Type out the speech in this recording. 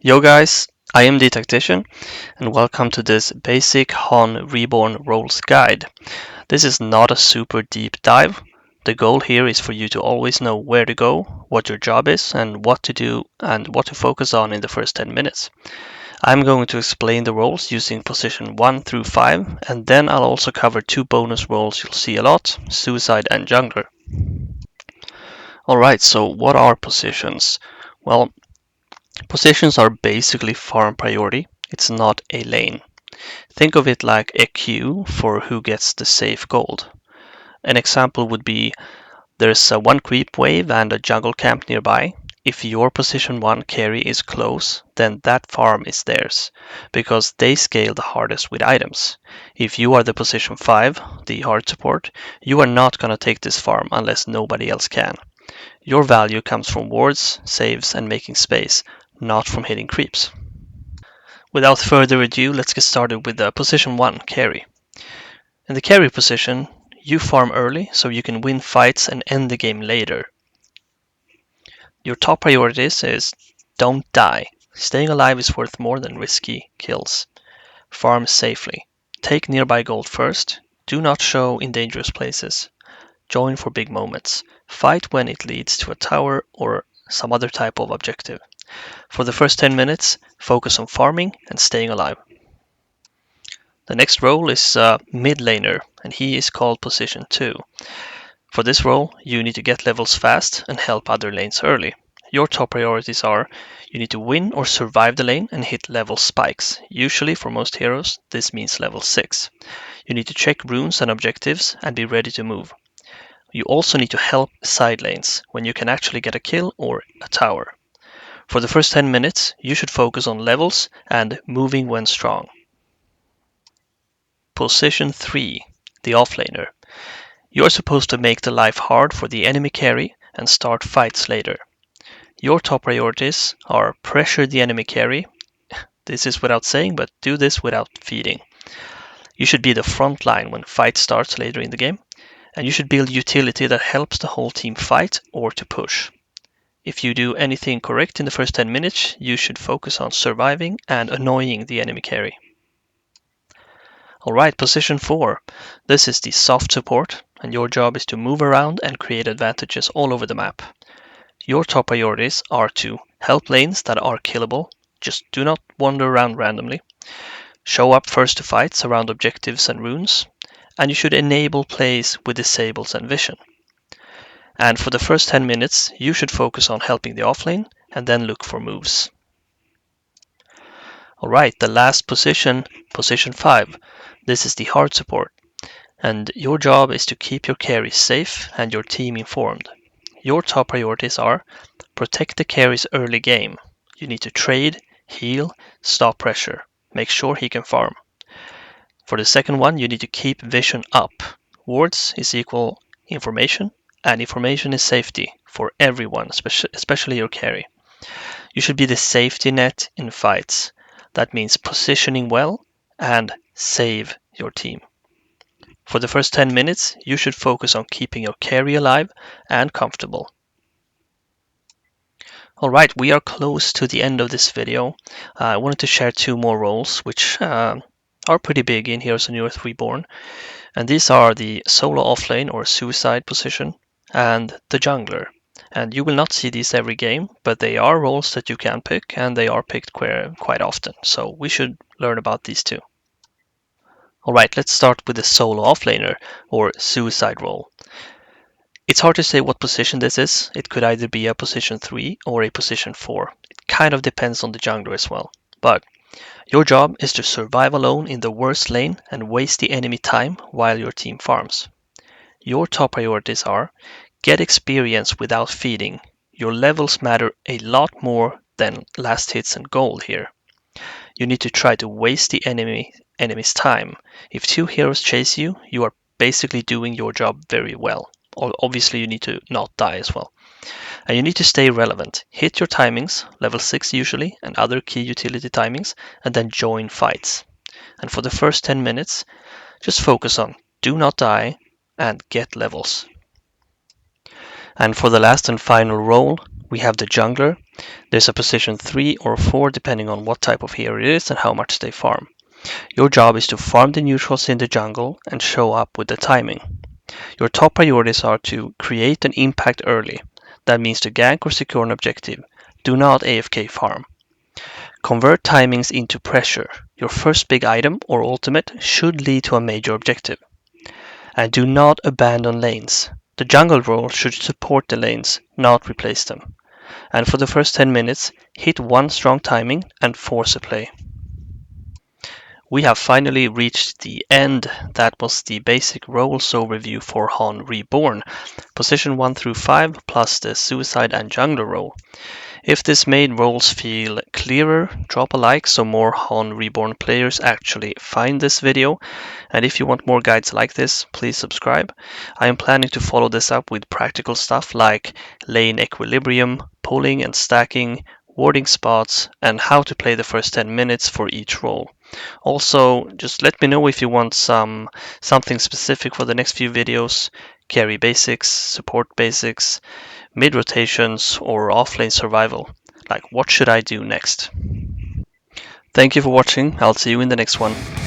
Yo guys, I am DTactician and welcome to this basic HoN Reborn roles guide. This is not a super deep dive. The goal here is for you to always know where to go, what your job is, and what to do and what to focus on in the first 10 minutes. I'm going to explain the roles using position 1 through 5, and then I'll also cover two bonus roles you'll see a lot, Suicide and Jungler. Alright, so what are positions? Well, positions are basically farm priority. It's not a lane. Think of it like a queue for who gets the safe gold. An example would be there's a one creep wave and a jungle camp nearby. If your position 1 carry is close, then that farm is theirs, because they scale the hardest with items. If you are the position 5, the hard support, you are not gonna take this farm unless nobody else can. Your value comes from wards, saves, and making space, not from hitting creeps. Without further ado, let's get started with the position 1 carry. In the carry position, you farm early so you can win fights and end the game later. Your top priorities is don't die. Staying alive is worth more than risky kills. Farm safely. Take nearby gold first. Do not show in dangerous places. Join for big moments. Fight when it leads to a tower or some other type of objective. For the first 10 minutes, focus on farming and staying alive. The next role is mid laner, and he is called position 2. For this role, you need to get levels fast and help other lanes early. Your top priorities are you need to win or survive the lane and hit level spikes. Usually for most heroes, this means level 6. You need to check runes and objectives and be ready to move. You also need to help side lanes when you can actually get a kill or a tower. For the first 10 minutes, you should focus on levels and moving when strong. Position 3, the offlaner. You're supposed to make the life hard for the enemy carry and start fights later. Your top priorities are pressure the enemy carry. This is without saying, but do this without feeding. You should be the front line when fight starts later in the game, and you should build utility that helps the whole team fight or to push. If you do anything correct in the first 10 minutes, you should focus on surviving and annoying the enemy carry. Alright, position 4. This is the soft support, and your job is to move around and create advantages all over the map. Your top priorities are to help lanes that are killable, just do not wander around randomly, show up first to fights around objectives and runes, and you should enable plays with disables and vision. And for the first 10 minutes, you should focus on helping the offlane and then look for moves. Alright, the last position, position 5. This is the hard support, and your job is to keep your carry safe and your team informed. Your top priorities are protect the carry's early game. You need to trade, heal, stop pressure. Make sure he can farm. For the second one, you need to keep vision up. Wards is equal information, and information is safety for everyone, especially your carry. You should be the safety net in fights. That means positioning well and save your team. For the first 10 minutes, you should focus on keeping your carry alive and comfortable. Alright, we are close to the end of this video. I wanted to share two more roles, which are pretty big in Heroes of New Earth Reborn. And these are the solo offlane or suicide position and the jungler. And you will not see these every game, but they are roles that you can pick, and they are picked quite often. So we should learn about these two. Alright, let's start with the solo offlaner or suicide role. It's hard to say what position this is. It could either be a position 3 or a position 4. It kind of depends on the jungler as well. But your job is to survive alone in the worst lane and waste the enemy time while your team farms. Your top priorities are get experience without feeding. Your levels matter a lot more than last hits and gold here. You need to try to waste the enemy's time. If two heroes chase you, you are basically doing your job very well. Obviously, you need to not die as well. And you need to stay relevant. Hit your timings, level 6 usually, and other key utility timings, and then join fights. And for the first 10 minutes, just focus on do not die and get levels. And for the last and final role, we have the jungler. There's a position 3 or 4 depending on what type of hero it is and how much they farm. Your job is to farm the neutrals in the jungle and show up with the timing. Your top priorities are to create an impact early. That means to gank or secure an objective. Do not AFK farm. Convert timings into pressure. Your first big item or ultimate should lead to a major objective. And do not abandon lanes. The jungle role should support the lanes, not replace them. And for the first 10 minutes, hit one strong timing and force a play. We have finally reached the end. That was the basic roles overview for HoN Reborn, position 1 through 5 plus the suicide and jungler role. If this made roles feel clearer, drop a like so more HoN Reborn players actually find this video. And if you want more guides like this, please subscribe. I am planning to follow this up with practical stuff like lane equilibrium, pulling and stacking, warding spots, and how to play the first 10 minutes for each role. Also, just let me know if you want something specific for the next few videos, carry basics, support basics, mid rotations, or offlane survival. Like, what should I do next? Thank you for watching. I'll see you in the next one.